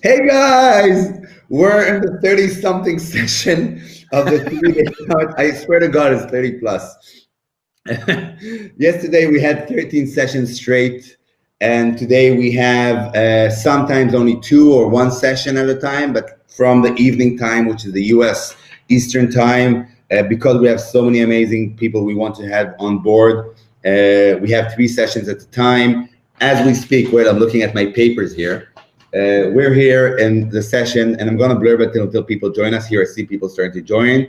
Hey guys, we're in the 30-something session of the 3-day summit. I swear to God, it's 30 plus. Yesterday we had 13 sessions straight, and today we have sometimes only 2 or 1 session at a time, but from the evening time, which is the US Eastern time, because we have so many amazing people we want to have on board. We have 3 sessions at a time. As we speak, wait, I'm looking at my papers here. We're here in the session, and I'm going to blurb it until people join us here. I see people starting to join.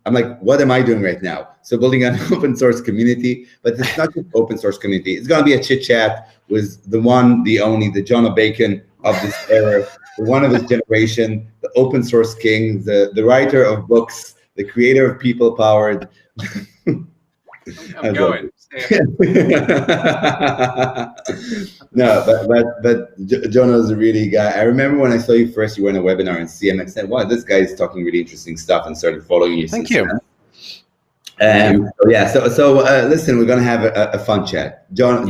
I'm like, what am I doing right now? So building an open source community, but it's not just open source community. It's going to be a chit chat with the one, the only, the Jono Bacon of this era, the one of his generation, the open source king, the writer of books, the creator of people powered. I'm going. No, but Jono is a really guy. I remember when I saw you first, you were in a webinar in CM. I said, wow, this guy is talking really interesting stuff, and started following you. Thank you. So listen, we're going to have a fun chat. John,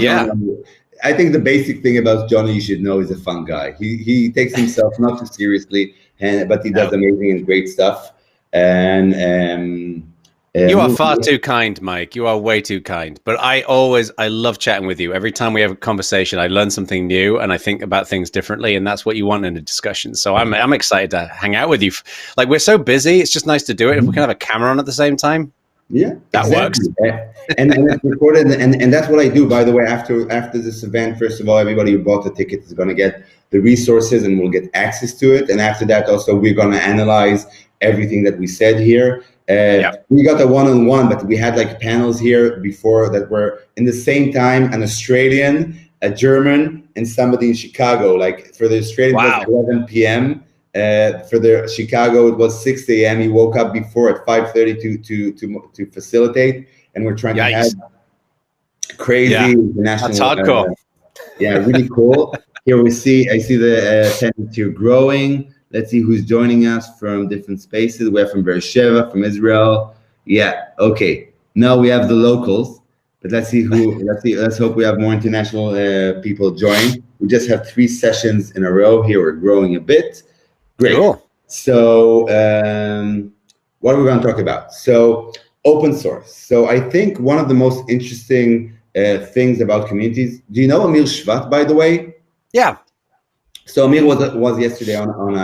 I think the basic thing about Jono you should know is a fun guy. He takes himself not too seriously, but he does amazing and great stuff. And you are far too kind, Mike. You are way too kind. But I love chatting with you. Every time we have a conversation, I learn something new and I think about things differently. And that's what you want in a discussion. So I'm excited to hang out with you. Like, we're so busy. It's just nice to do it. If we can have a camera on at the same time. Yeah, that works. And it's recorded. And that's what I do, by the way, after this event. First of all, everybody who bought the ticket is going to get the resources and will get access to it. And after that, also, we're going to analyze everything that we said here. We got a one-on-one, but we had like panels here before that were in the same time, an Australian, a German, and somebody in Chicago. Like for the Australian, it was 11 p.m. For the Chicago, it was 6 a.m. He woke up before at 5:30 to facilitate, and we're trying to have crazy international. That's hardcore. Really cool. Here I see the attendance here growing. Let's see who's joining us from different spaces. We're from Beersheba, from Israel. Yeah, okay. Now we have the locals, but let's see who. Let's hope we have more international people join. We just have 3 sessions in a row here. We're growing a bit. Great. Cool. So, what are we going to talk about? So, open source. So, I think one of the most interesting things about communities. Do you know Amir Shvat, by the way? Yeah. So Amir was yesterday on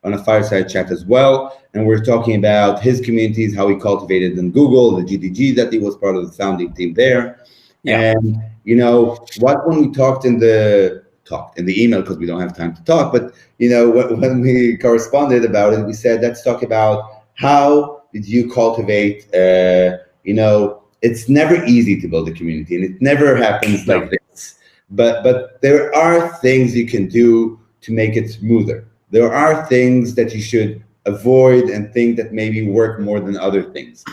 a fireside chat as well, and we're talking about his communities, how he cultivated in Google, the GDG that he was part of the founding team there. Yeah. And you know what? When we talked in the email, because we don't have time to talk, but you know when we corresponded about it, we said let's talk about how did you cultivate. It's never easy to build a community, and it never happens like this. But there are things you can do to make it smoother. There are things that you should avoid and think that maybe work more than other things.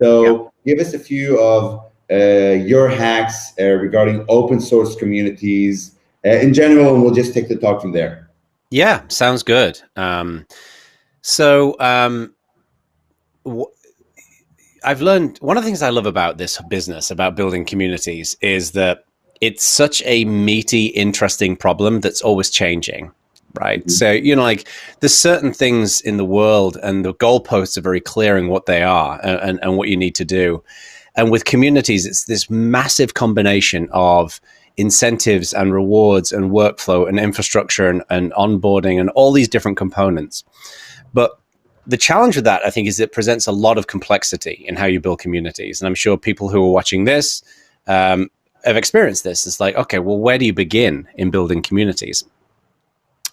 So give us a few of your hacks regarding open source communities in general, and we'll just take the talk from there. Yeah, sounds good. I've learned, one of the things I love about this business, about building communities, is that it's such a meaty, interesting problem that's always changing, right? Mm-hmm. So, like there's certain things in the world and the goalposts are very clear in what they are and what you need to do. And with communities, it's this massive combination of incentives and rewards and workflow and infrastructure and onboarding and all these different components. But the challenge with that, I think, is it presents a lot of complexity in how you build communities. And I'm sure people who are watching this, have experienced this. It's like, okay, well, where do you begin in building communities?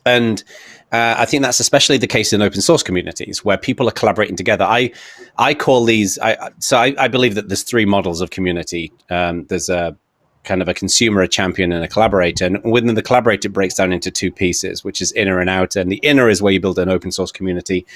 And I think that's especially the case in open source communities where people are collaborating together. I call these, I believe that there's 3 models of community. There's a kind of a consumer, a champion, and a collaborator. And within the collaborator, it breaks down into 2 pieces, which is inner and outer. And the inner is where you build an open source community.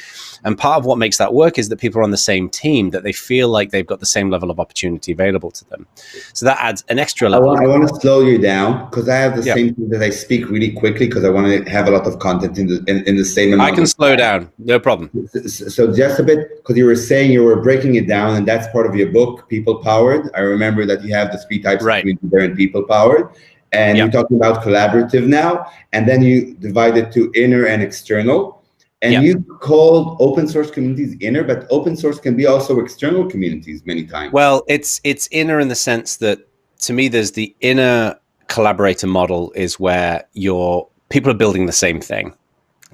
And part of what makes that work is that people are on the same team, that they feel like they've got the same level of opportunity available to them. So that adds an extra level. I want to slow you down because I have the same thing that I speak really quickly because I want to have a lot of content in the same amount. I can slow down, no problem. So just a bit, because you were saying you were breaking it down, and that's part of your book, People Powered. I remember that you have the 3 types of community there in People Powered. and you're talking about collaborative now, and then you divide it to inner and external, and you called open source communities inner, but open source can be also external communities many times. Well, it's inner in the sense that, to me, there's the inner collaborator model is where people are building the same thing.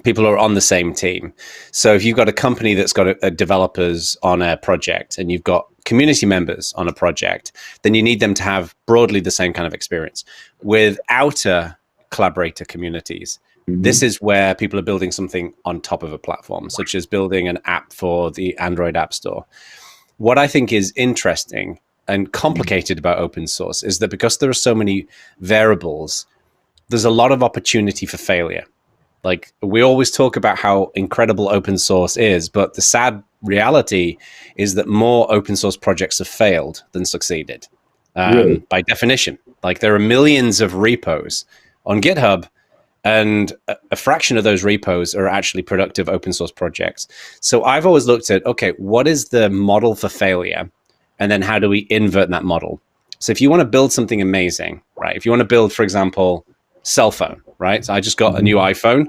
People are on the same team. So if you've got a company that's got developers on a project and you've got community members on a project, then you need them to have broadly the same kind of experience. With outer collaborator communities, this is where people are building something on top of a platform, such as building an app for the Android App Store. What I think is interesting and complicated about open source is that because there are so many variables, there's a lot of opportunity for failure. Like, we always talk about how incredible open source is, but the sad reality is that more open source projects have failed than succeeded, by definition. Like, there are millions of repos on GitHub, and a fraction of those repos are actually productive open source projects. So I've always looked at, okay, what is the model for failure? And then how do we invert that model? So if you want to build something amazing, right? If you want to build, for example, cell phone, right? So I just got a new iPhone,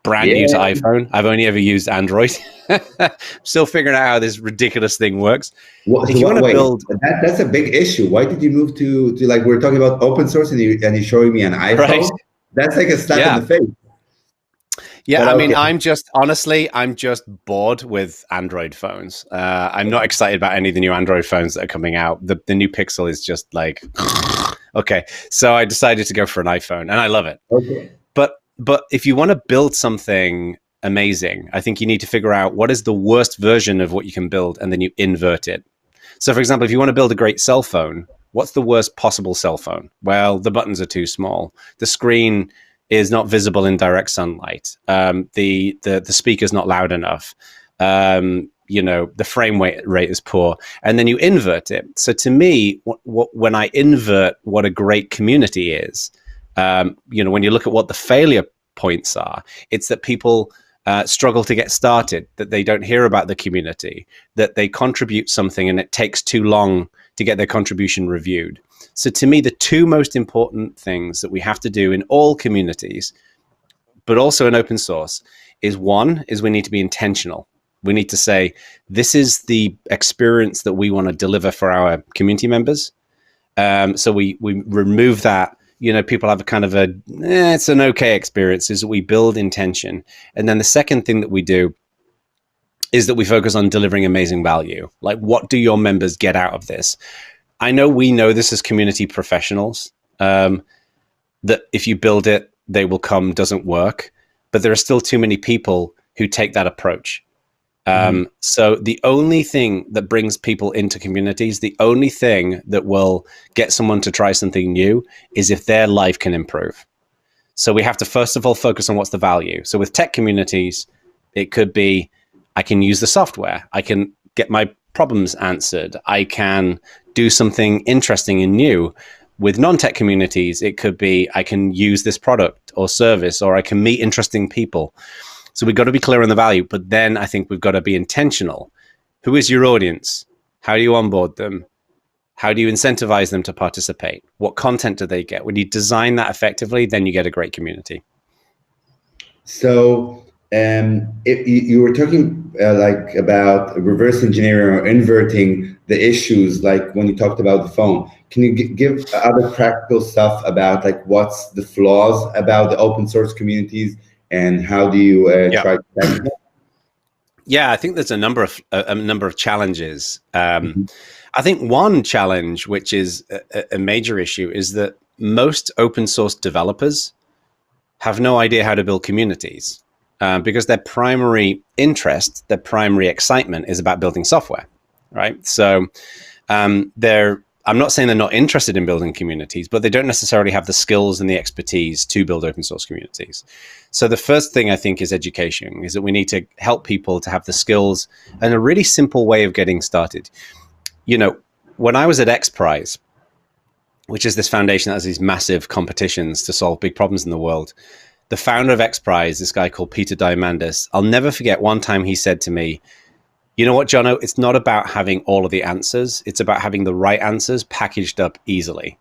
brand new to iPhone. I've only ever used Android. Still figuring out how this ridiculous thing works. Well, if you want to build, that's a big issue. Why did you move to like, we're talking about open source and you're showing me an iPhone? Right. That's like a slap in the face. Yeah, I mean, I'm just bored with Android phones. I'm not excited about any of the new Android phones that are coming out. The new Pixel is just like, okay. So I decided to go for an iPhone, and I love it. Okay. But if you want to build something amazing, I think you need to figure out what is the worst version of what you can build, and then you invert it. So, for example, if you want to build a great cell phone, what's the worst possible cell phone? Well, the buttons are too small. The screen is not visible in direct sunlight. The speaker's not loud enough. The frame rate is poor, and then you invert it. So to me, when I invert what a great community is, when you look at what the failure points are, it's that people struggle to get started, that they don't hear about the community, that they contribute something and it takes too long to get their contribution reviewed. So to me, the two most important things that we have to do in all communities, but also in open source, is one, is we need to be intentional. We need to say, this is the experience that we want to deliver for our community members. So we remove that, people have a kind of it's an okay experience, is that we build intention. And then the second thing that we do is that we focus on delivering amazing value. Like, what do your members get out of this? I know we know this as community professionals, that if you build it, they will come doesn't work, but there are still too many people who take that approach. So the only thing that brings people into communities, the only thing that will get someone to try something new, is if their life can improve. So we have to first of all focus on what's the value. So with tech communities, it could be, I can use the software, I can get my problems answered, I can do something interesting and new. With non-tech communities, it could be, I can use this product or service, or I can meet interesting people. So we've got to be clear on the value, but then I think we've got to be intentional. Who is your audience? How do you onboard them? How do you incentivize them to participate? What content do they get? When you design that effectively, then you get a great community. So if you were talking about reverse engineering or inverting the issues, like when you talked about the phone. Can you give other practical stuff about what's the flaws about the open source communities, and how do you try to tackle that? Yeah, I think there's a number of challenges. I think one challenge, which is a major issue, is that most open source developers have no idea how to build communities, because their primary interest, their primary excitement is about building software, right? So I'm not saying they're not interested in building communities, but they don't necessarily have the skills and the expertise to build open source communities. So the first thing I think is education, is that we need to help people to have the skills and a really simple way of getting started. When I was at XPRIZE, which is this foundation that has these massive competitions to solve big problems in the world, the founder of XPRIZE, this guy called Peter Diamandis, I'll never forget one time he said to me, you know what, Jono, it's not about having all of the answers. It's about having the right answers packaged up easily.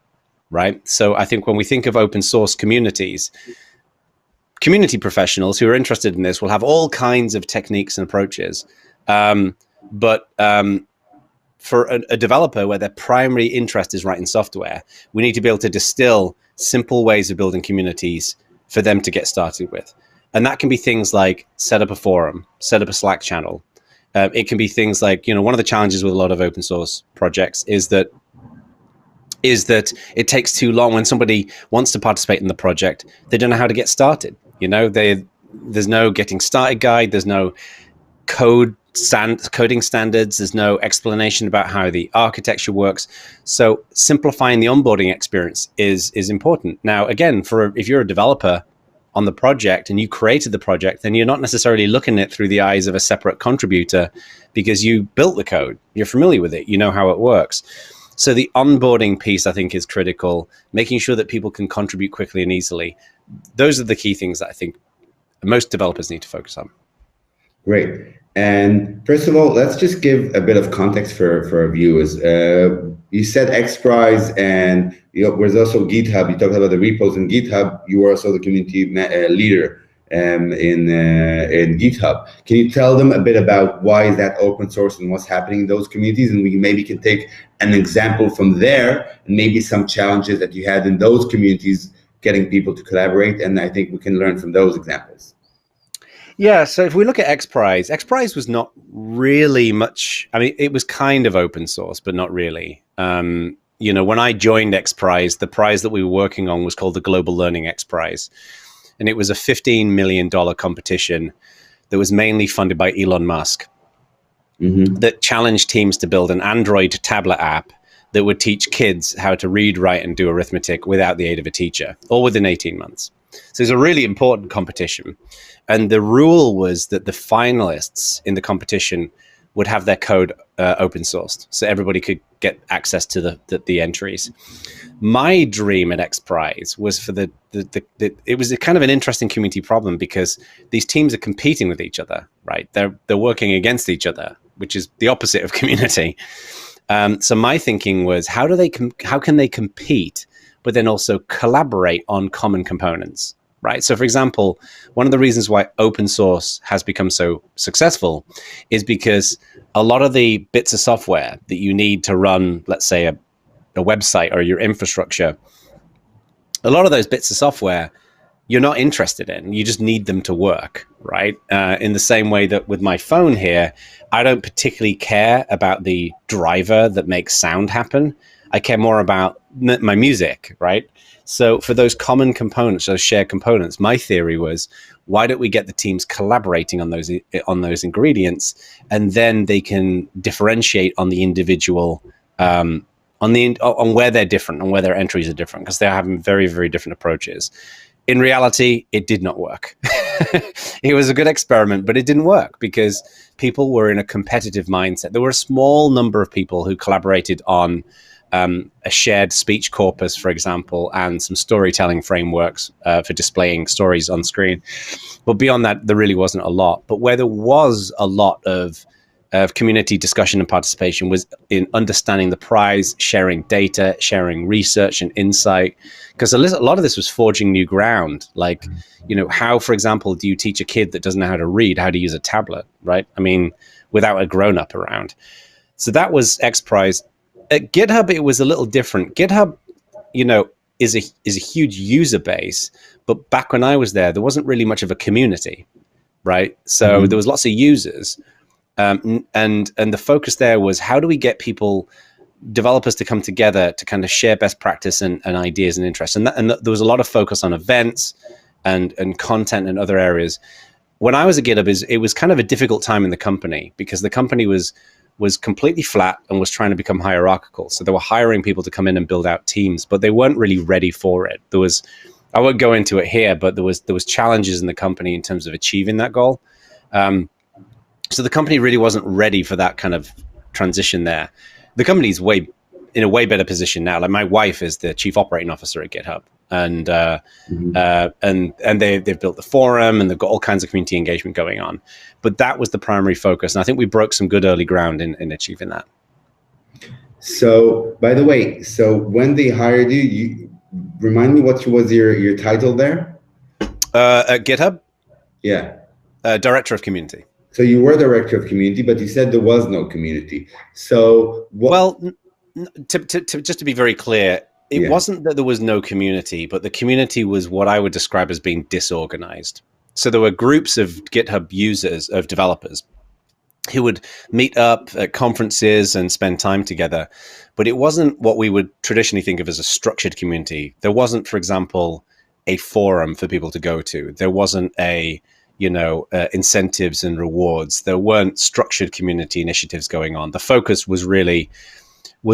right? So I think when we think of open source communities, community professionals who are interested in this will have all kinds of techniques and approaches. But for a developer where their primary interest is writing software, we need to be able to distill simple ways of building communities for them to get started with. And that can be things like set up a forum, set up a Slack channel. It can be things like, one of the challenges with a lot of open source projects is that it takes too long. When somebody wants to participate in the project, they don't know how to get started. There's no getting started guide. There's no coding standards. There's no explanation about how the architecture works. So simplifying the onboarding experience is important. Now, again, if you're a developer on the project and you created the project, then you're not necessarily looking at it through the eyes of a separate contributor because you built the code. You're familiar with it. You know how it works. So the onboarding piece, I think, is critical, making sure that people can contribute quickly and easily. Those are the key things that I think most developers need to focus on. Great. And first of all, let's just give a bit of context for our viewers. You said XPRIZE, and there's also GitHub. You talked about the repos in GitHub. You were also the community leader in GitHub. Can you tell them a bit about why is that open source and what's happening in those communities? And we maybe can take an example from there and maybe some challenges that you had in those communities getting people to collaborate. And I think we can learn from those examples. Yeah, so if we look at XPRIZE was not really much. I mean, it was kind of open source, but not really. When I joined XPRIZE, the prize that we were working on was called the Global Learning XPRIZE. And it was a $15 million competition that was mainly funded by Elon Musk that challenged teams to build an Android tablet app that would teach kids how to read, write, and do arithmetic without the aid of a teacher, all within 18 months. So it's a really important competition. And the rule was that the finalists in the competition would have their code open sourced, so everybody could get access to the entries. My dream at XPRIZE was for it was a kind of an interesting community problem because these teams are competing with each other, right? They're working against each other, which is the opposite of community. So my thinking was, how can they compete, but then also collaborate on common components? Right. So, for example, one of the reasons why open source has become so successful is because a lot of the bits of software that you need to run, let's say, a website or your infrastructure, a lot of those bits of software you're not interested in. You just need them to work. Right. In the same way that with my phone here, I don't particularly care about the driver that makes sound happen. I care more about my music. Right. So for those common components, those shared components, my theory was, why don't we get the teams collaborating on those ingredients, and then they can differentiate on the individual, on where they're different and where their entries are different, because they're having very, very different approaches. In reality, it did not work. It was a good experiment, but it didn't work because people were in a competitive mindset. There were a small number of people who collaborated on a shared speech corpus, for example, and some storytelling frameworks for displaying stories on screen. But beyond that, there really wasn't a lot. But where there was a lot of community discussion and participation was in understanding the prize, sharing data, sharing research and insight. Because a lot of this was forging new ground. Like, how, for example, do you teach a kid that doesn't know how to read how to use a tablet, right? I mean, without a grown-up around. So that was XPRIZE. At GitHub, it was a little different. GitHub, is a huge user base, but back when I was there wasn't really much of a community, right? So there was lots of users, and the focus there was, how do we get developers to come together to kind of share best practice and ideas and interests, and there was a lot of focus on events and content and other areas. When I was at GitHub, it was kind of a difficult time in the company because the company was completely flat and was trying to become hierarchical. So they were hiring people to come in and build out teams, but they weren't really ready for it. I won't go into it here, but there was challenges in the company in terms of achieving that goal. So the company really wasn't ready for that kind of transition there. The company's in a way better position now. Like, my wife is the chief operating officer at GitHub, and they've built the forum, and they've got all kinds of community engagement going on. But that was the primary focus, and I think we broke some good early ground in achieving that. So, by the way, so when they hired you, you remind me what was your title there? At GitHub, Yeah. Director of Community. So you were director of community, but you said there was no community. So what? Well, just to be very clear, it wasn't that there was no community, but the community was what I would describe as being disorganized. So there were groups of GitHub users, of developers, who would meet up at conferences and spend time together. But it wasn't what we would traditionally think of as a structured community. There wasn't, for example, a forum for people to go to. There wasn't incentives and rewards. There weren't structured community initiatives going on. The focus was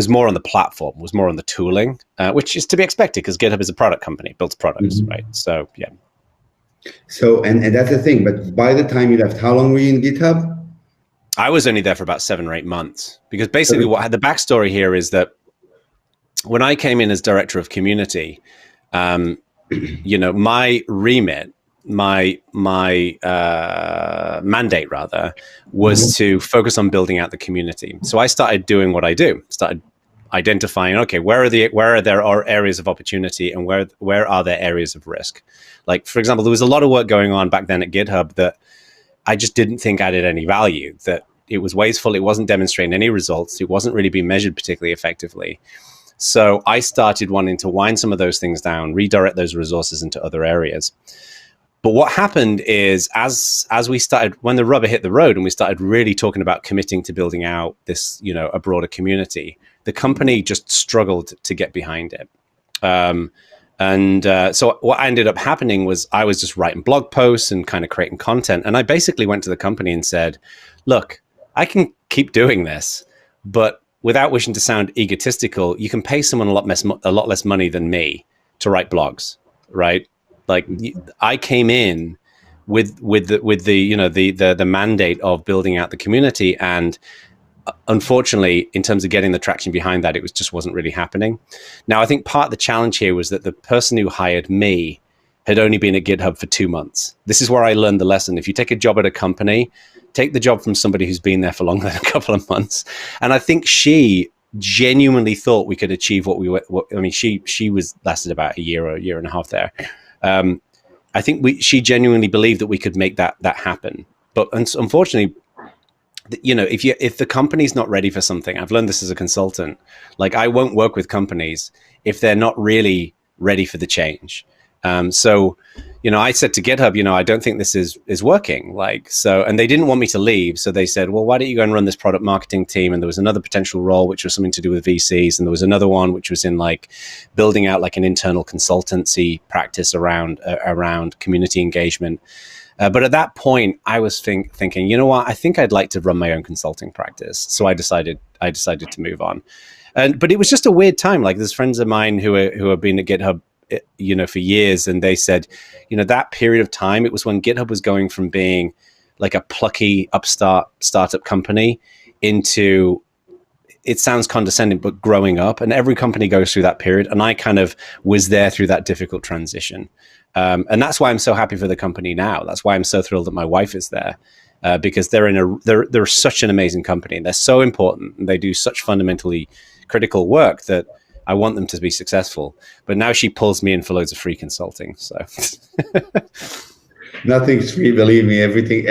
more on the platform, was more on the tooling, which is to be expected because GitHub is a product company, builds products, right? So, yeah. So, and that's the thing. But by the time you left, how long were you in GitHub? I was only there for about 7 or 8 months because basically the backstory here is that when I came in as director of community, my remit, my mandate rather was to focus on building out the community. So I started doing what I do, started identifying, okay, where are there areas of opportunity and where are there areas of risk? Like, for example, there was a lot of work going on back then at GitHub that I just didn't think added any value, that it was wasteful. It wasn't demonstrating any results. It wasn't really being measured particularly effectively. So I started wanting to wind some of those things down, redirect those resources into other areas. But what happened is as we started, when the rubber hit the road and we started really talking about committing to building out this, a broader community, the company just struggled to get behind it. So what ended up happening was I was just writing blog posts and kind of creating content. And I basically went to the company and said, look, I can keep doing this, but without wishing to sound egotistical, you can pay someone a lot less money than me to write blogs, right? Like I came in with the mandate of building out the community, and unfortunately, in terms of getting the traction behind that, it just wasn't really happening. Now, I think part of the challenge here was that the person who hired me had only been at GitHub for 2 months. This is where I learned the lesson. If you take a job at a company, take the job from somebody who's been there for longer than a couple of months. And I think she genuinely thought we could achieve what we were. She lasted about a year or a year and a half there. I think she genuinely believed that we could make that happen. But unfortunately, if the company's not ready for something, I've learned this as a consultant, like I won't work with companies if they're not really ready for the change. So I said to GitHub, I don't think this is working. And they didn't want me to leave. So they said, well, why don't you go and run this product marketing team? And there was another potential role, which was something to do with VCs. And there was another one, which was in building out an internal consultancy practice around community engagement. But at that point, I was thinking, you know what? I think I'd like to run my own consulting practice. So I decided to move on. But it was just a weird time. There's friends of mine who have been at GitHub, for years, and they said, that period of time, it was when GitHub was going from being like a plucky startup company into, it sounds condescending, but growing up. And every company goes through that period. And I kind of was there through that difficult transition. And that's why I'm so happy for the company now. That's why I'm so thrilled that my wife is there, because they're such an amazing company. And they're so important, and they do such fundamentally critical work that I want them to be successful. But now she pulls me in for loads of free consulting. So nothing's free, believe me. Everything,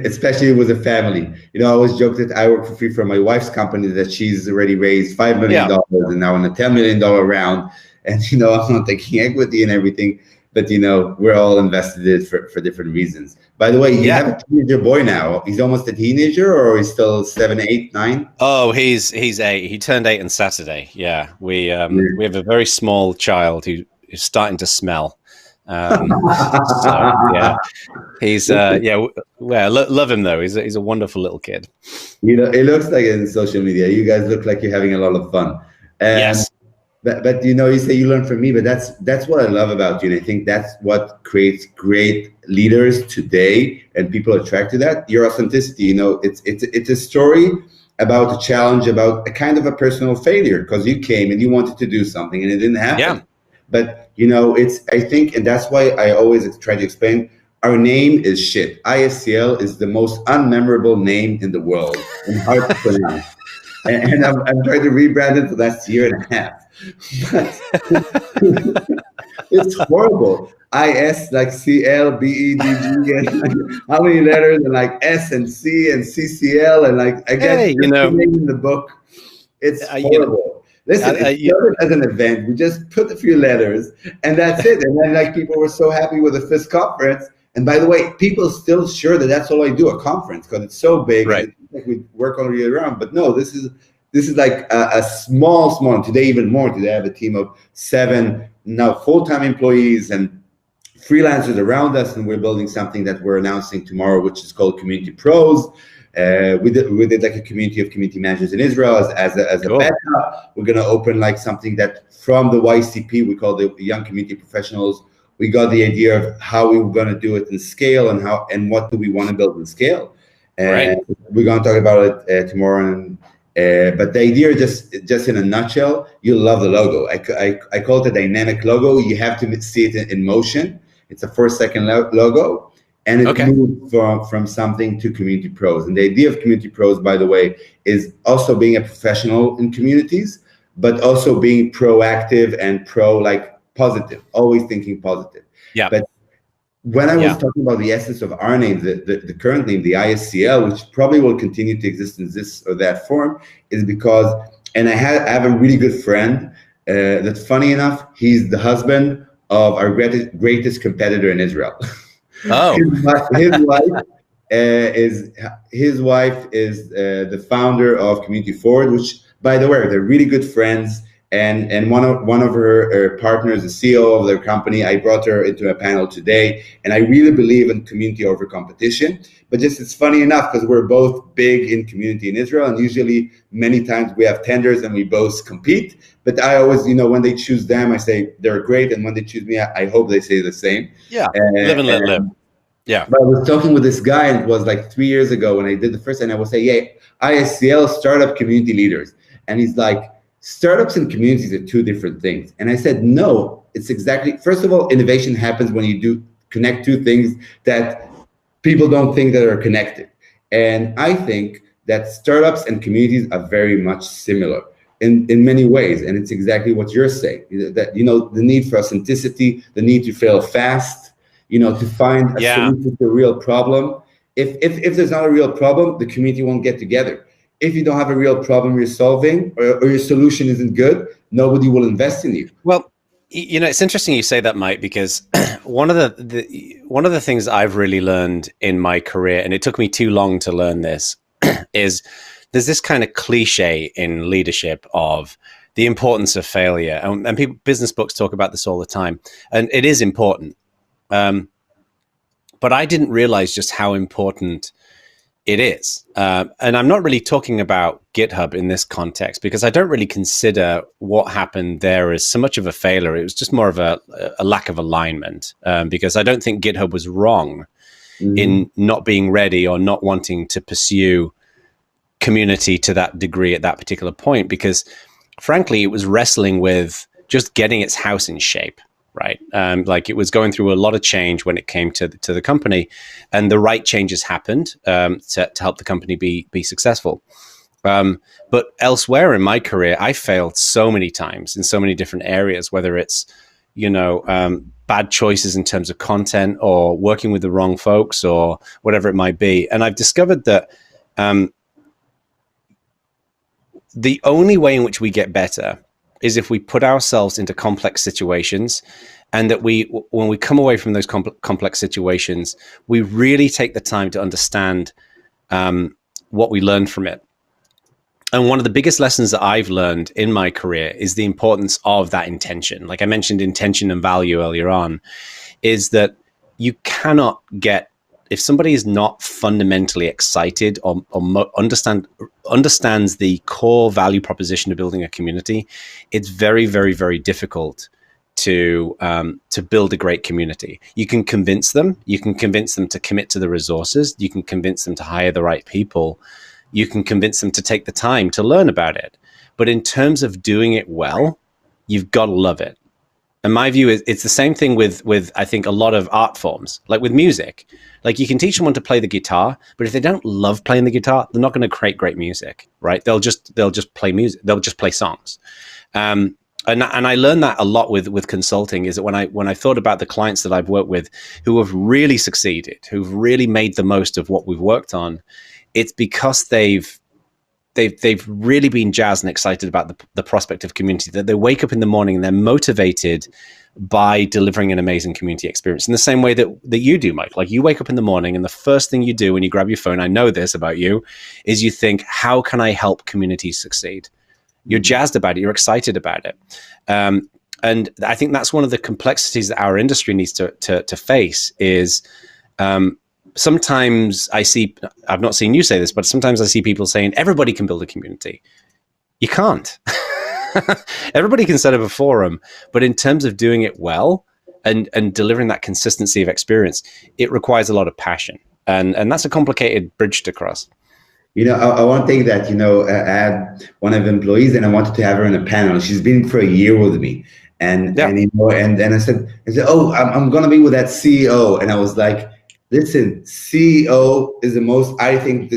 especially with a family. I always joke that I work for free for my wife's company, that she's already raised $5 million and now in a $10 million round. And I'm not taking equity and everything. But we're all invested in it for different reasons. By the way, you have a teenager boy now. He's almost a teenager, or he's still 7, 8, 9? Oh, he's 8. He turned 8 on Saturday. Yeah, we have a very small child who is starting to smell. He's love him though. He's a wonderful little kid. It looks like it in social media. You guys look like you're having a lot of fun. Yes. But you say you learn from me, but that's what I love about you, and I think that's what creates great leaders today, and people attract to that. Your authenticity. It's a story about a challenge, about a kind of a personal failure, because you came and you wanted to do something and it didn't happen. Yeah. But I think, and that's why I always try to explain, our name is shit. ISCL is the most unmemorable name in the world and hard to pronounce. and I'm trying to rebrand it for the last year and a half. But it's horrible. IS like CLBEDG and like, how many letters, and like S and C and CCL, and like I guess Hey, in the book. It's horrible. Listen, it started as an event. We just put a few letters and that's it. And then like people were so happy with the FIS conference. And by the way, people still sure that that's all I do, a conference, because it's so big. Right. And like we work all year round. But no, this is like a small, today even more. Today I have a team of 7 now full-time employees and freelancers around us, and we're building something that we're announcing tomorrow, which is called Community Pros. We did like a community of community managers in Israel as a beta. We're gonna open like something that from the YCP we call the Young Community Professionals. We got the idea of how we were gonna do it in scale and what do we want to build in scale. Right. We're gonna talk about it tomorrow. And but the idea, just in a nutshell, you'll love the logo. I call it a dynamic logo. You have to see it in motion. It's a 4-second logo, and it moved from something to Community Pros. And the idea of Community Pros, by the way, is also being a professional in communities, but also being proactive and positive, always thinking positive. Yeah. But when I was talking about the essence of our name, the current name, the ISCL, which probably will continue to exist in this or that form, is because, and I have a really good friend that's funny enough, he's the husband of our greatest competitor in Israel. Oh, his wife is the founder of Community Forward, which, by the way, they're really good friends. And one of her partners, the CEO of their company, I brought her into a panel today, and I really believe in community over competition. But just it's funny enough because we're both big in community in Israel, and usually many times we have tenders and we both compete. But I always, when they choose them, I say they're great, and when they choose me, I hope they say the same. Yeah, live and let live. Yeah. But I was talking with this guy, and it was like 3 years ago when I did the first, and I would say, yeah, ISCL, Startup Community Leaders, and he's like, startups and communities are 2 different things. And I said, no, it's exactly, first of all, innovation happens when you do connect 2 things that people don't think that are connected. And I think that startups and communities are very much similar in many ways. And it's exactly what you're saying, that, the need for authenticity, the need to fail fast, to find a solution to a real problem. If there's not a real problem, the community won't get together. If you don't have a real problem you're solving, or your solution isn't good, nobody will invest in you. Well, it's interesting you say that, Mike, because one of the things I've really learned in my career, and it took me too long to learn this, is there's this kind of cliche in leadership of the importance of failure, and people, business books talk about this all the time, and it is important. But I didn't realize just how important it is. And I'm not really talking about GitHub in this context, because I don't really consider what happened there as so much of a failure. It was just more of a lack of alignment, because I don't think GitHub was wrong in not being ready or not wanting to pursue community to that degree at that particular point, because frankly, it was wrestling with just getting its house in shape. Right. Like it was going through a lot of change when it came to the company, and the right changes happened to help the company be successful. But elsewhere in my career, I failed so many times in so many different areas, whether it's, bad choices in terms of content or working with the wrong folks or whatever it might be. And I've discovered that the only way in which we get better is if we put ourselves into complex situations, and that when we come away from those complex situations, we really take the time to understand what we learned from it. And one of the biggest lessons that I've learned in my career is the importance of that intention. Like I mentioned, intention and value earlier on, is that you cannot get, if somebody is not fundamentally excited or understands the core value proposition of building a community, it's very, very, very difficult to build a great community. You can convince them. You can convince them to commit to the resources. You can convince them to hire the right people. You can convince them to take the time to learn about it. But in terms of doing it well, you've got to love it. And my view is it's the same thing with I think a lot of art forms, like with music. Like you can teach someone to play the guitar, but if they don't love playing the guitar, they're not going to create great music, right? They'll just play music. They'll just play songs. And I learned that a lot with consulting, is that when I thought about the clients that I've worked with who have really succeeded, who've really made the most of what we've worked on, it's because they've really been jazzed and excited about the prospect of community, that they wake up in the morning and they're motivated by delivering an amazing community experience in the same way that you do, Mike. Like you wake up in the morning and the first thing you do when you grab your phone, I know this about you, is you think, how can I help communities succeed? You're jazzed about it. You're excited about it. And I think that's one of the complexities that our industry needs to face is, sometimes I've not seen you say this, but sometimes I see people saying everybody can build a community. You can't. Everybody can set up a forum, but in terms of doing it well and delivering that consistency of experience, it requires a lot of passion. And that's a complicated bridge to cross. You know, I want to take that, I had one of the employees and I wanted to have her in a panel. She's been for a year with me. And I said, oh, I'm going to be with that CEO. And I was like, listen, CEO is the most, I think,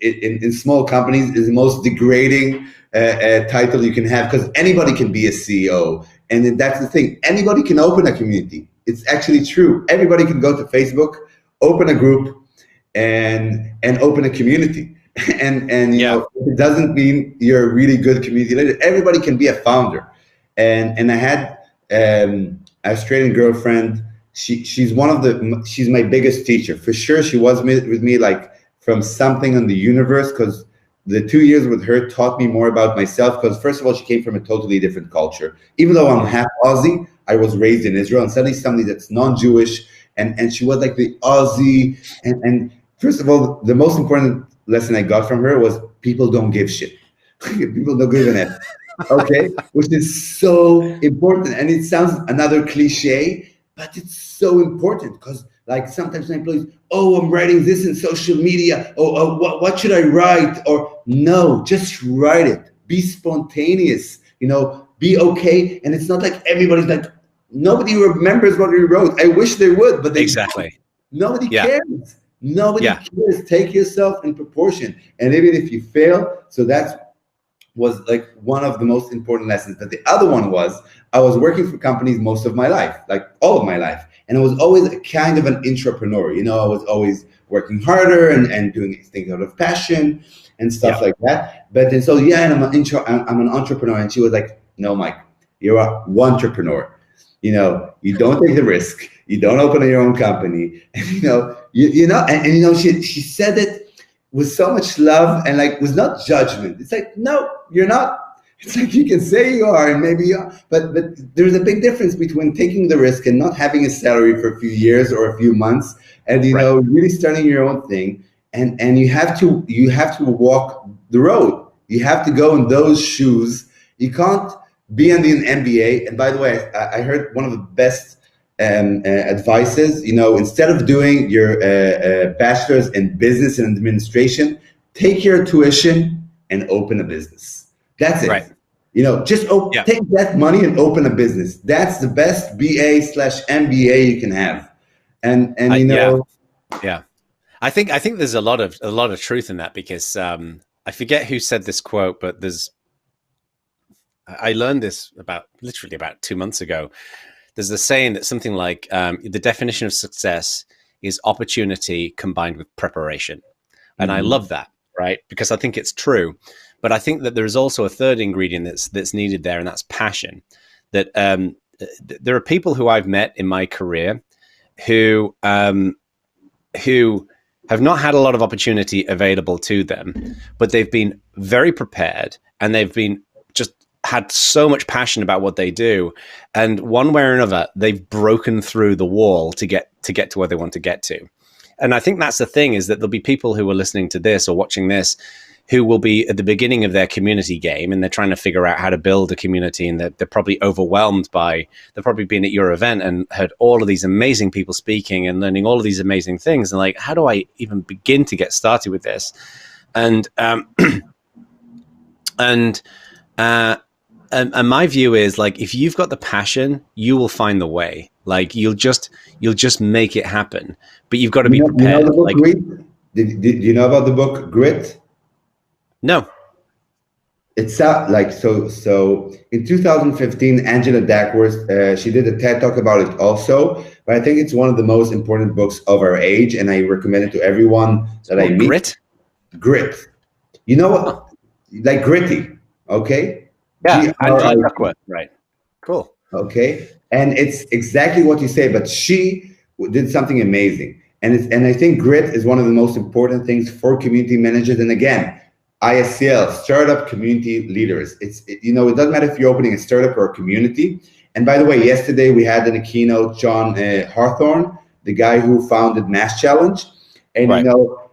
in small companies, is the most degrading title you can have, because anybody can be a CEO. And that's the thing. Anybody can open a community. It's actually true. Everybody can go to Facebook, open a group, and open a community. And you know, it doesn't mean you're a really good community leader. Everybody can be a founder. And I had an Australian girlfriend. She's my biggest teacher. For sure, she was with me like from something in the universe, because the 2 years with her taught me more about myself, because first of all, she came from a totally different culture. Even though I'm half Aussie, I was raised in Israel, and suddenly somebody that's non-Jewish, and she was like the Aussie. And first of all, the most important lesson I got from her was people don't give shit. People don't give an F. Okay? Which is so important. And it sounds another cliche, but it's so important, because like sometimes my employees, oh, I'm writing this in social media. Oh, what should I write? Or no, just write it. Be spontaneous, be okay. And it's not like everybody's like, nobody remembers what we wrote. I wish they would, but they exactly. Nobody cares. Nobody cares. Take yourself in proportion. And even if you fail, so that was like one of the most important lessons. But the other one was, I was working for companies most of my life, like all of my life. And I was always a kind of an entrepreneur. I was always working harder and doing things out of passion and stuff like that. But and so, and I'm an entrepreneur. And she was like, no, Mike, you're a entrepreneur. You don't take the risk. You don't open your own company. And, she said it with so much love and like was not judgment. It's like, no, you're not. It's like you can say you are and maybe you are, but there's a big difference between taking the risk and not having a salary for a few years or a few months, and really starting your own thing. And you have to walk the road. You have to go in those shoes. You can't be in the MBA. And by the way, I heard one of the best advices. Instead of doing your bachelor's in business and administration, take your tuition and open a business. That's it. Right. Just take that money and open a business. That's the best BA/MBA you can have. And I think there's a lot of truth in that, because I forget who said this quote, but I learned this literally about 2 months ago. There's a saying that something like the definition of success is opportunity combined with preparation. And I love that, right? Because I think it's true. But I think that there is also a third ingredient that's needed there, and that's passion. That there are people who I've met in my career who have not had a lot of opportunity available to them, but they've been very prepared, and they've been just had so much passion about what they do, and one way or another, they've broken through the wall to get to where they want to get to. And I think that's the thing, is that there'll be people who are listening to this or watching this who will be at the beginning of their community game, and they're trying to figure out how to build a community, and they're probably overwhelmed they've probably been at your event and heard all of these amazing people speaking and learning all of these amazing things. And like, how do I even begin to get started with this? And And my view is like, if you've got the passion, you will find the way. Like you'll just make it happen. But you've got to be prepared. You know the book like, Grit? Did you know about the book Grit? No. It's like so in 2015, Angela Duckworth, she did a TED talk about it also, but I think it's one of the most important books of our age, and I recommend it to everyone that I meet. Grit. You know what? Like gritty, okay? Yeah, Angela Duckworth, right. Cool. Okay, and it's exactly what you say, but she did something amazing. And I think grit is one of the most important things for community managers. And again, ISCL, startup community leaders. It doesn't matter if you're opening a startup or a community. And by the way, yesterday we had in a keynote John Hawthorne, the guy who founded Mass Challenge. And right.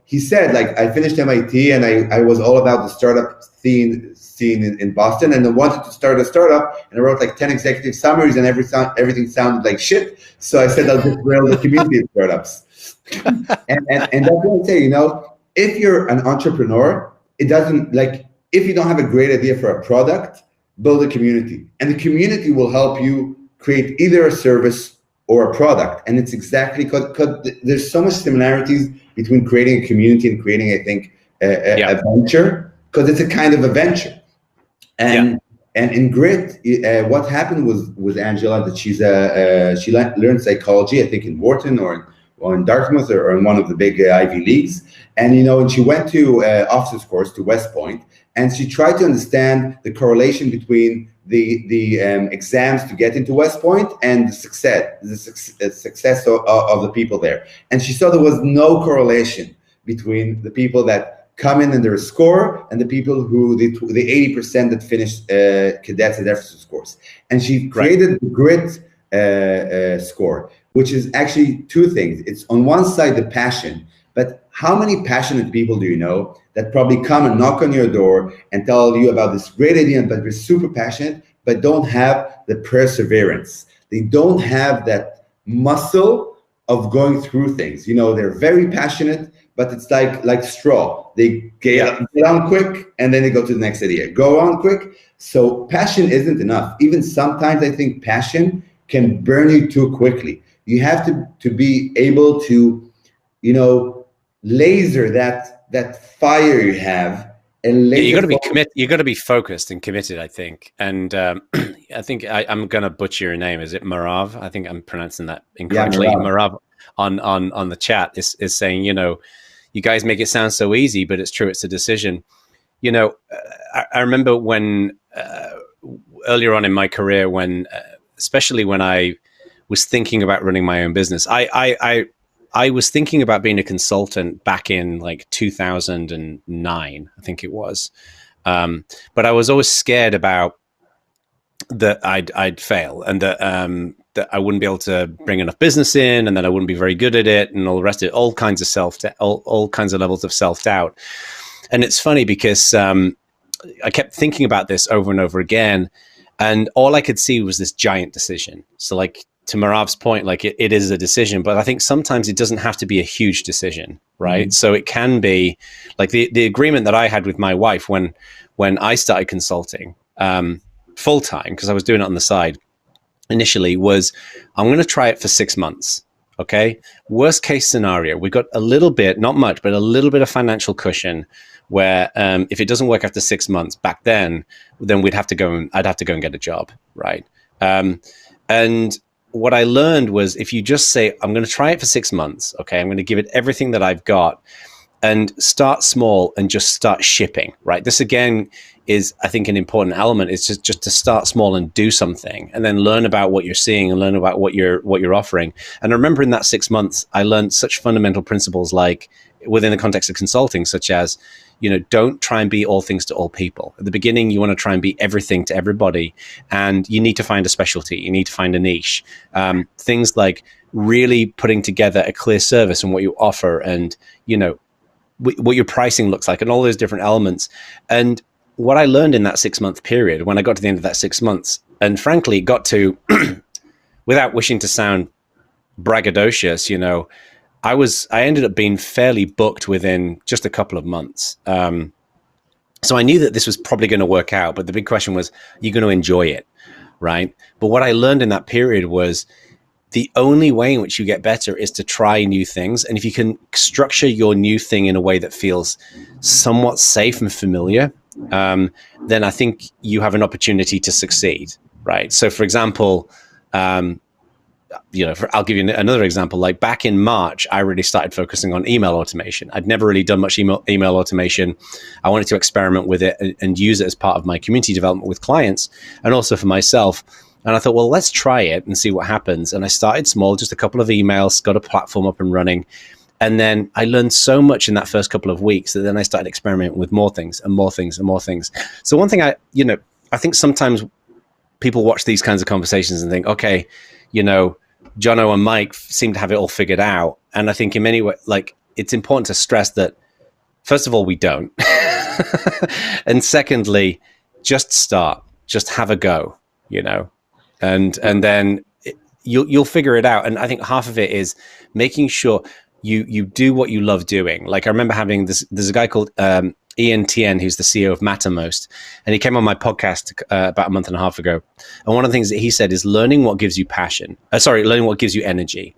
He said, like, I finished MIT and I was all about the startup scene in Boston, and I wanted to start a startup, and I wrote like 10 executive summaries, and everything sounded like shit. So I said, I'll just build the community of startups. and that's what I say, if you're an entrepreneur, it doesn't, like, if you don't have a great idea for a product, build a community, and the community will help you create either a service or a product. And it's exactly because there's so much similarities between creating a community and creating, I think, a venture, because it's a kind of a venture. And in Grit, what happened with Angela, that she learned psychology, I think in Wharton or in Dartmouth or in one of the big Ivy Leagues. And, and she went to officers course to West Point, and she tried to understand the correlation between the exams to get into West Point and the success of the people there. And she saw there was no correlation between the people that come in and their score and the people who the 80% that finished cadets at Ephesus course. And she created the Grit score, which is actually two things. It's on one side the passion, but how many passionate people do you know that probably come and knock on your door and tell you about this great idea, but they're super passionate, but don't have the perseverance. They don't have that muscle of going through things. They're very passionate, but it's like straw. They get on quick and then they go to the next idea. Go on quick. So passion isn't enough. Even sometimes I think passion can burn you too quickly. You have to be able to, laser that fire you have, and you got to be committed. You got to be focused and committed, I think. And I think I'm going to butcher your name. Is it Marav? I think I'm pronouncing that incorrectly. Yeah, Marav on the chat is saying, you guys make it sound so easy, but it's true. It's a decision. I remember when earlier on in my career, especially when I was thinking about running my own business, I was thinking about being a consultant back in like 2009, I think it was. But I was always scared about that I'd fail, and that I wouldn't be able to bring enough business in, and that I wouldn't be very good at it, and all the rest of it, all kinds of levels of self-doubt. And it's funny because I kept thinking about this over and over again, and all I could see was this giant decision. So like, to Marav's point, like it is a decision, but I think sometimes it doesn't have to be a huge decision, right? Mm-hmm. So it can be like the agreement that I had with my wife when I started consulting full time, because I was doing it on the side initially, was I'm going to try it for 6 months. Okay. Worst case scenario, we got a little bit, not much, but a little bit of financial cushion where if it doesn't work after 6 months back then I'd have to go and get a job. Right. And what I learned was, if you just say, I'm going to try it for 6 months, okay, I'm going to give it everything that I've got, and start small and just start shipping, right? This again is, I think, an important element. It's just to start small and do something, and then learn about what you're seeing and learn about what you're offering. And I remember in that 6 months, I learned such fundamental principles, like within the context of consulting, such as, don't try and be all things to all people. At the beginning, you want to try and be everything to everybody, and you need to find a specialty. You need to find a niche. Things like really putting together a clear service and what you offer, and what your pricing looks like, and all those different elements. And what I learned in that 6 month period, when I got to the end of that 6 months, and frankly got to, without wishing to sound braggadocious, I ended up being fairly booked within just a couple of months. So I knew that this was probably going to work out, but the big question was, are you going to enjoy it, right? But what I learned in that period was the only way in which you get better is to try new things. And if you can structure your new thing in a way that feels somewhat safe and familiar, then I think you have an opportunity to succeed, right? So for example, I'll give you another example. Like back in March, I really started focusing on email automation. I'd never really done much email automation. I wanted to experiment with it and use it as part of my community development with clients and also for myself. And I thought, well, let's try it and see what happens. And I started small, just a couple of emails, got a platform up and running. And then I learned so much in that first couple of weeks that then I started experimenting with more things and more things and more things. So one thing I think sometimes people watch these kinds of conversations and think, okay, Jono and Mike seem to have it all figured out. And I think in many ways, like, it's important to stress that, first of all, we don't. And secondly, just start, just have a go, and then you'll figure it out. And I think half of it is making sure you do what you love doing. Like I remember having there's a guy called Ian Tien, who's the CEO of Mattermost, and he came on my podcast about a month and a half ago. And one of the things that he said is learning what gives you learning what gives you energy.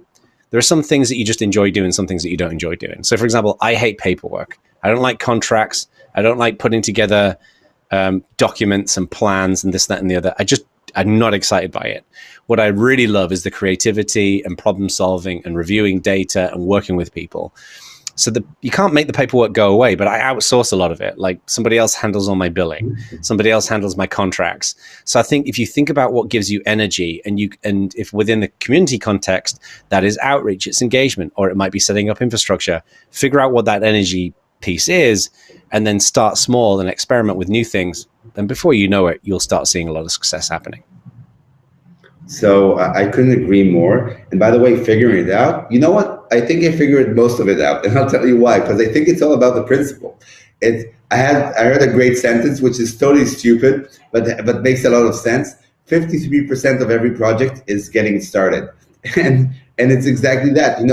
There are some things that you just enjoy doing, some things that you don't enjoy doing. So for example, I hate paperwork. I don't like contracts. I don't like putting together documents and plans and this, that, and the other. I'm not excited by it. What I really love is the creativity and problem solving and reviewing data and working with people. So you can't make the paperwork go away, but I outsource a lot of it. Like somebody else handles all my billing, somebody else handles my contracts. So I think if you think about what gives you energy, and if within the community context, that is outreach, it's engagement, or it might be setting up infrastructure, figure out what that energy piece is, and then start small and experiment with new things. And before you know it, you'll start seeing a lot of success happening. So I couldn't agree more. And by the way, figuring it out, you know what? I think I figured most of it out, and I'll tell you why. Because I think it's all about the principle. I heard a great sentence, which is totally stupid, but makes a lot of sense. 53% of every project is getting started, and it's exactly that.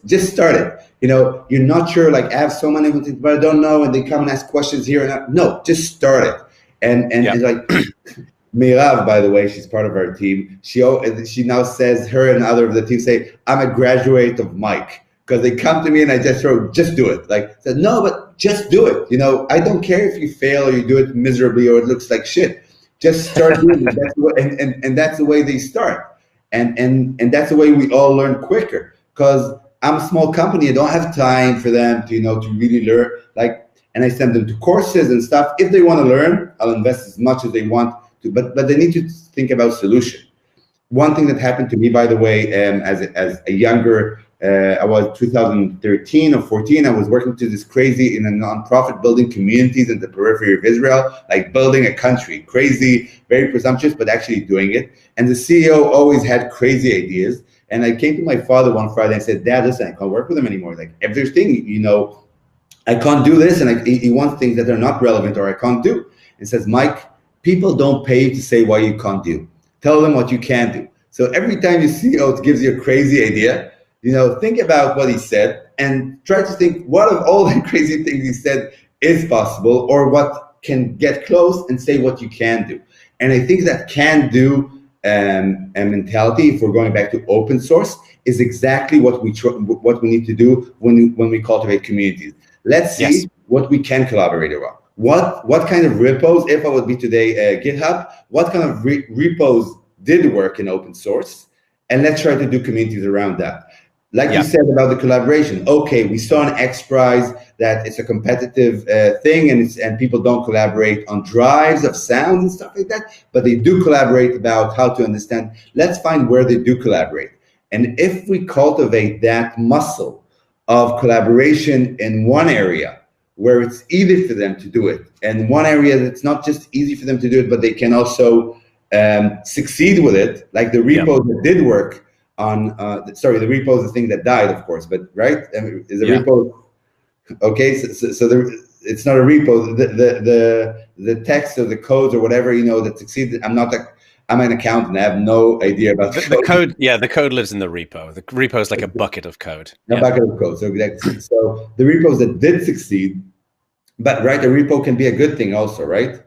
Just start it. You're not sure. Like I have so many things, but I don't know, and they come and ask questions here and that. No, just start it. And it's like. Mirav, by the way, she's part of our team. She now says, her and other of the team say, I'm a graduate of Mike, because they come to me and I just do it. Like, said, no, but just do it. I don't care if you fail or you do it miserably or it looks like shit. Just start doing it. That's and that's the way they start. And that's the way we all learn quicker. Because I'm a small company, I don't have time for them to to really learn. And I send them to courses and stuff. If they want to learn, I'll invest as much as they want. But they need to think about solution. One thing that happened to me, by the way, as a younger, I was 2013 or 14, I was working to this crazy in a nonprofit building communities in the periphery of Israel, like building a country, crazy, very presumptuous, but actually doing it. And the CEO always had crazy ideas. And I came to my father one Friday and said, Dad, listen, I can't work with him anymore. Like everything, I can't do this. And he wants things that are not relevant or I can't do. He says, Mike, people don't pay you to say what you can't do. Tell them what you can do. So every time you see it gives you a crazy idea, think about what he said and try to think what of all the crazy things he said is possible or what can get close and say what you can do. And I think that can do mentality, if we're going back to open source, is exactly what we need to do when we cultivate communities. Let's see what we can collaborate around. What kind of repos, if I would be today GitHub, what kind of repos did work in open source? And let's try to do communities around that. Like you said about the collaboration. Okay, we saw an XPRIZE that it's a competitive thing and people don't collaborate on drives of sound and stuff like that, but they do collaborate about how to understand. Let's find where they do collaborate. And if we cultivate that muscle of collaboration in one area, where it's easy for them to do it, and one area that's not just easy for them to do it, but they can also succeed with it, like the repos that did work on, the repo is the thing that died, of course, but right? Is a repo, okay, so it's not a repo, the text or the codes or whatever, that succeeded. I'm an accountant. I have no idea about the code. Yeah, the code lives in the repo. The repo is like a bucket of code. A bucket of code. So the repos that did succeed But right, a repo can be a good thing also, right?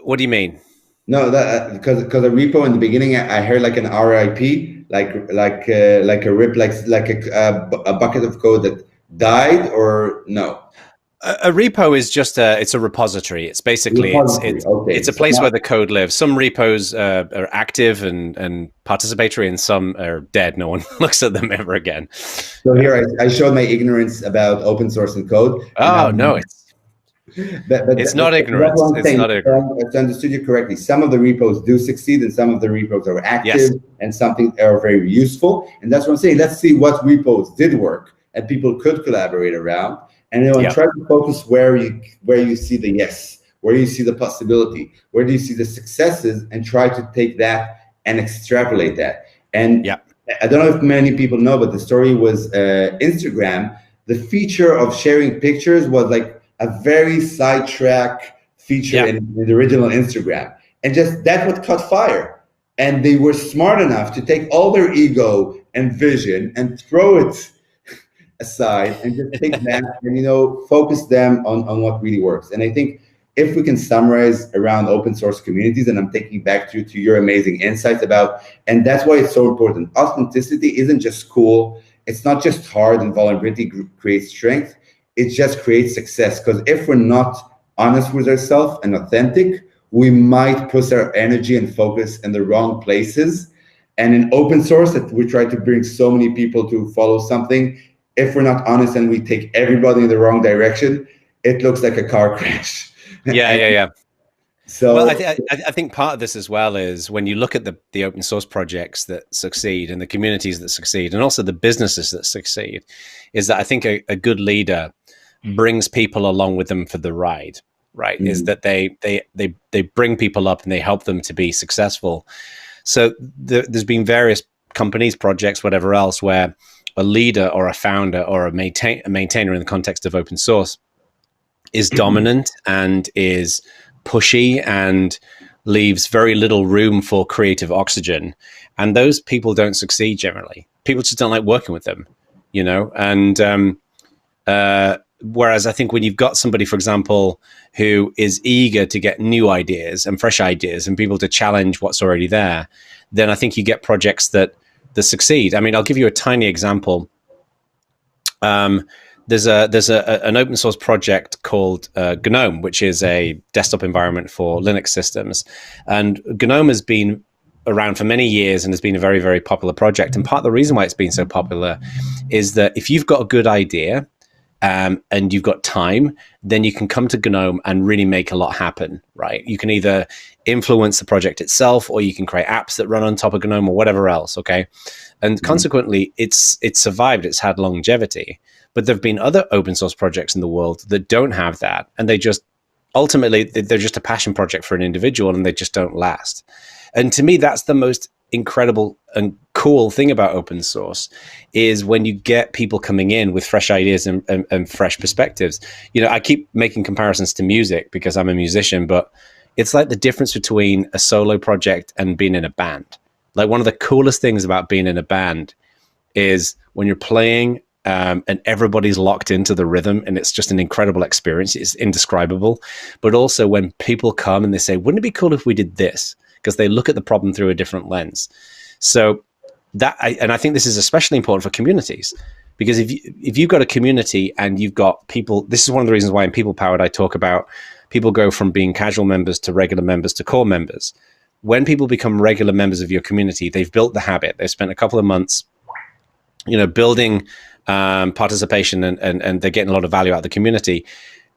What do you mean? No, that because a repo in the beginning, I heard like an RIP, like a rip, like a bucket of code that died, or no? A repo is just it's a repository. It's basically Repository. Okay, it's a so place now, where the code lives. Some repos are active and participatory, and some are dead. No one looks at them ever again. so here I showed my ignorance about open source and code, and now Oh no, it's not that's ignorance. what I'm It's saying. not ignorance. If I understood you correctly, some of the repos do succeed, and some of the repos are active, Yes. and something are very useful. And that's what I'm saying. Let's see what repos did work and people could collaborate around, and and try to focus where you see the yes, where you see the possibility, where do you see the successes, and try to take that and extrapolate that. And I don't know if many people know, but the story was Instagram. The feature of sharing pictures was like a very sidetrack feature in the original Instagram. And just that would caught fire. And they were smart enough to take all their ego and vision and throw it aside and just take that and focus them on what really works. And I think if we can summarize around open source communities, and I'm taking back to your amazing insights about, and that's why it's so important. Authenticity isn't just cool. It's not just hard, and vulnerability creates strength. It just creates success. Because if we're not honest with ourselves and authentic, we might put our energy and focus in the wrong places. And in open source, that we try to bring so many people to follow something, if we're not honest and we take everybody in the wrong direction, it looks like a car crash. Yeah. So, well, I think part of this as well is when you look at the open source projects that succeed and the communities that succeed, and also the businesses that succeed, is that I think a good leader brings people along with them for the ride. Right? Is that they bring people up and they help them to be successful. So there's been various companies, projects, whatever else, where a leader or a founder or a maintainer in the context of open source is dominant and is pushy and leaves very little room for creative oxygen. And those people don't succeed generally. People just don't like working with them, and whereas I think when you've got somebody, for example, who is eager to get new ideas and fresh ideas and people to challenge what's already there, then I think you get projects that succeed. I mean, I'll give you a tiny example. There's an open source project called GNOME, which is a desktop environment for Linux systems. And GNOME has been around for many years and has been a very, very popular project. And part of the reason why it's been so popular is that if you've got a good idea and you've got time, then you can come to GNOME and really make a lot happen, right? You can either influence the project itself, or you can create apps that run on top of GNOME or whatever else, okay? And consequently, it's survived, it's had longevity. But there have been other open source projects in the world that don't have that. And they just, ultimately, they're just a passion project for an individual and they just don't last. And to me, that's the most incredible and cool thing about open source, is when you get people coming in with fresh ideas and fresh perspectives. I keep making comparisons to music because I'm a musician, but it's like the difference between a solo project and being in a band. Like, one of the coolest things about being in a band is when you're playing and everybody's locked into the rhythm, and it's just an incredible experience. It's indescribable. But also when people come and they say, wouldn't it be cool if we did this? Because they look at the problem through a different lens. So I think this is especially important for communities, because if you've got a community and you've got people, this is one of the reasons why in People Powered I talk about people go from being casual members to regular members to core members. When people become regular members of your community, they've built the habit. They've spent a couple of months, building participation, and they're getting a lot of value out of the community.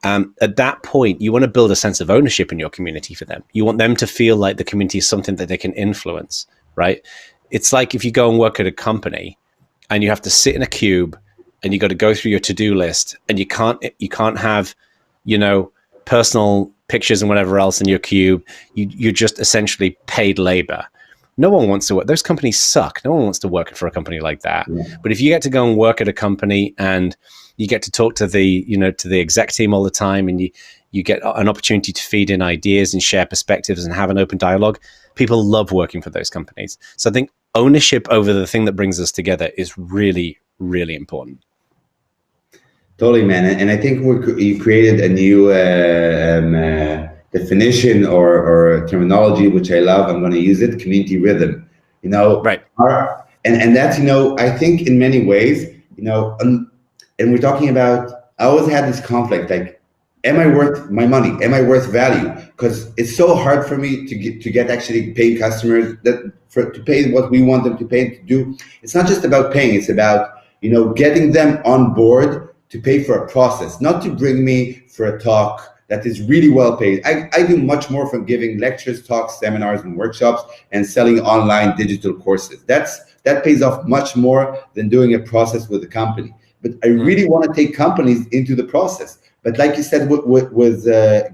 At that point, you want to build a sense of ownership in your community for them. You want them to feel like the community is something that they can influence, right? It's like if you go and work at a company and you have to sit in a cube and you got to go through your to-do list, and you can't have, personal pictures and whatever else in your cube. You're just essentially paid labor. No one wants to work. Those companies suck. No one wants to work for a company like that. Yeah. But if you get to go and work at a company and you get to talk to the exec team all the time, and you get an opportunity to feed in ideas and share perspectives and have an open dialogue, people love working for those companies. So I think ownership over the thing that brings us together is really, really important. Totally, man. And I think you created a new definition or terminology, which I love. I'm going to use it: community rhythm. You know, Right. And that's, you know, I think in many ways, you know, and we're talking about. I always had this conflict, like, am I worth my money? Am I worth value? Because it's so hard for me to get actually paying customers to pay what we want them to pay to do. It's not just about paying; it's about, you know, getting them on board to pay for a process, not to bring me for a talk that is really well paid. I do much more from giving lectures, talks, seminars, and workshops and selling online digital courses. That pays off much more than doing a process with a company. But I really want to take companies into the process. But like you said with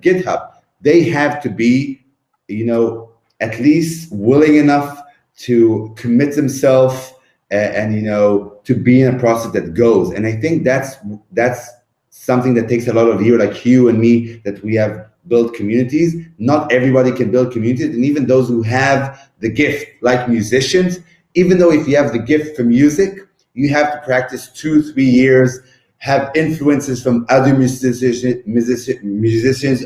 GitHub, they have to be, you know, at least willing enough to commit themselves and, you know, to be in a process that goes. And I think that's something that takes a lot of you, like you and me, that we have built communities. Not everybody can build communities, and even those who have the gift, like musicians, even though if you have the gift for music, you have to practice 2-3 years, have influences from other musicians,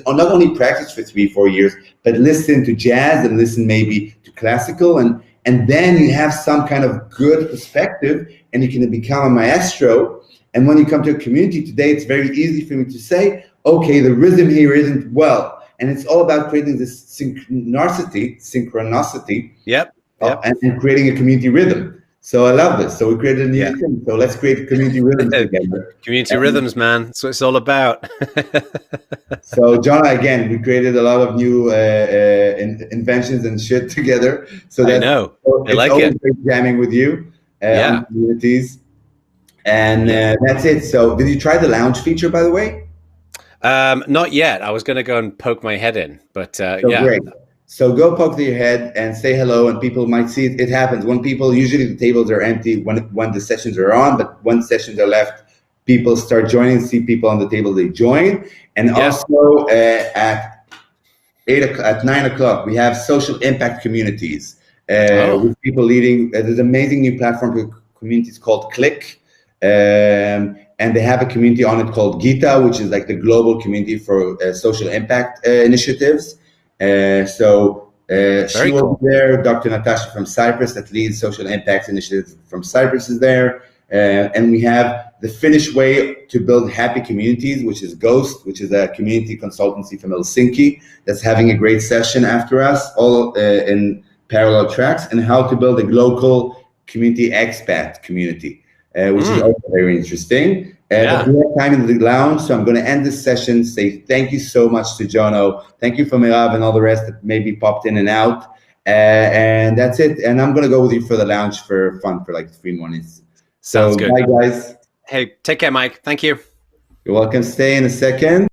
or not only practice for 3-4 years, but listen to jazz and listen maybe to classical, and then you have some kind of good perspective, and you can become a maestro. And when you come to a community today, it's very easy for me to say, okay, the rhythm here isn't well. And it's all about creating this synchronicity, Yep. And creating a community rhythm. So I love this. So we created a new thing. So let's create community rhythms together. Community rhythms, man. That's what it's all about. So John, again, we created a lot of new inventions and shit together. So I know. I like it. Great jamming with you on communities. And that's it. So did you try the lounge feature, by the way? Not yet. I was going to go and poke my head in, but Great. So go poke your head and say hello, and people might see it. It happens when people, usually the tables are empty when the sessions are on, but when sessions are left, people start joining, see people on the table, they join. And also at 9 o'clock, we have social impact communities with people leading. There's an amazing new platform for communities called Click. And they have a community on it called Gita, which is like the global community for social impact initiatives. So she will be there. Dr. Natasha from Cyprus, that leads social impact initiatives from Cyprus, is there. And we have the Finnish way to build happy communities, which is Ghost, which is a community consultancy from Helsinki that's having a great session after us, all in parallel tracks, and how to build a local community expat community. Which is also very interesting. But we have time in the lounge, so I'm going to end this session, say thank you so much to Jono. Thank you for Mirav and all the rest that maybe popped in and out. And that's it. And I'm going to go with you for the lounge for fun for like 3 mornings. Sounds good. Bye, guys. Hey, take care, Mike. Thank you. You're welcome. Stay in a second.